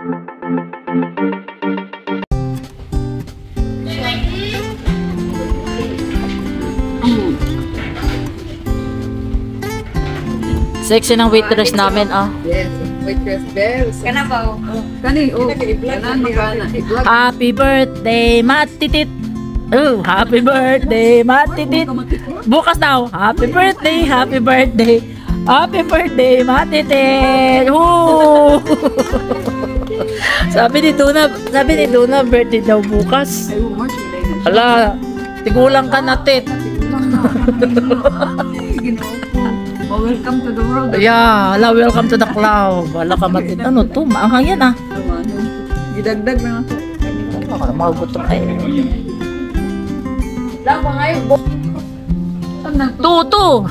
Sexy ng waitress namin, ah. Yes, waitress Bell. Kana ba? Kani, kanan magana. Happy birthday, Matitit! Oh, happy birthday, Matitit! Bukas daw, happy birthday, happy birthday! Happy birthday, Matitit! Woo! Sabi ni Duna, birthday daw bukas. Ay, March, Ala, tigulang ka na, Tit. welcome to the world. Yeah, ala, welcome to the club. Wala ka matit. Ano to? Maanghang yan, ah. Gidagdag na ako. Ako na magutom ay. Lang pa ngayon. Tuto!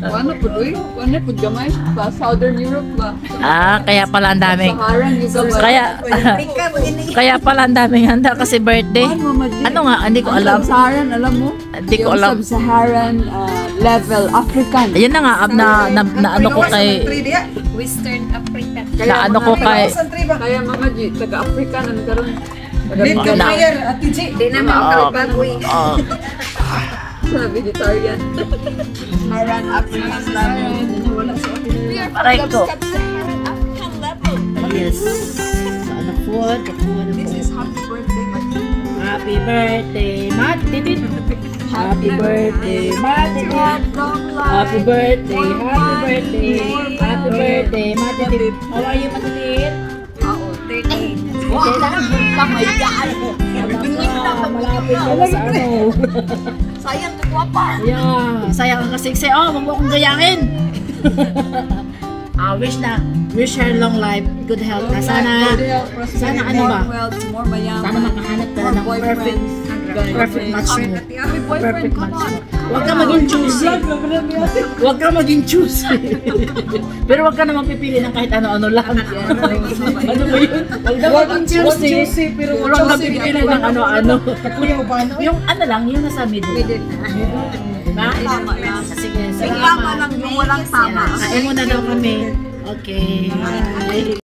Ano po doy? Ano po gamay? Sa Southern Europe ba? Ah, kaya pala ang daming. Saharan, Kaya pala ang daming handa kasi birthday. Ano nga, hindi ko alam. Sub-Saharan, alam mo? Hindi ko alam. Sub-Saharan level, African. Ayun na nga, na ano ko kay, Western Africa. na ano ko kay, Kaya Mama G, taga-African, ano karon? Di na makakabagoy. Sa vegetarian. Maran African level. Wala sa Aray ko. Sub-Saharan African level. Yes. Ano food? This is happy birthday, Happy birthday, Matitit. Happy birthday, Matitit. Happy birthday, happy birthday. Happy birthday, Matitit. How are you, Matitit? Oo, 38. Okay lang. Malapit ka na sa ano. Sayang ka guwapa. Yeah, sayang ka kasi. Oh, wag mo akong gayangin. Wish her long life, good health. Sana ano ba? More mayam. Sana makahanap ka na ng perfect match mo. Perfect match mo. Huwag ka maging choosy. Huwag ka maging choosy. Pero huwag ka naman pipili ng kahit ano-ano lang. Ano ba yun? Huwag ka maging choosy. Pero huwag ka pipili ng ano-ano. Yung ano lang, yung nasa middle. Diba? Tama lang. Sige, Tama lang, yung walang tama. Kain muna daw kami. Okay. Bye.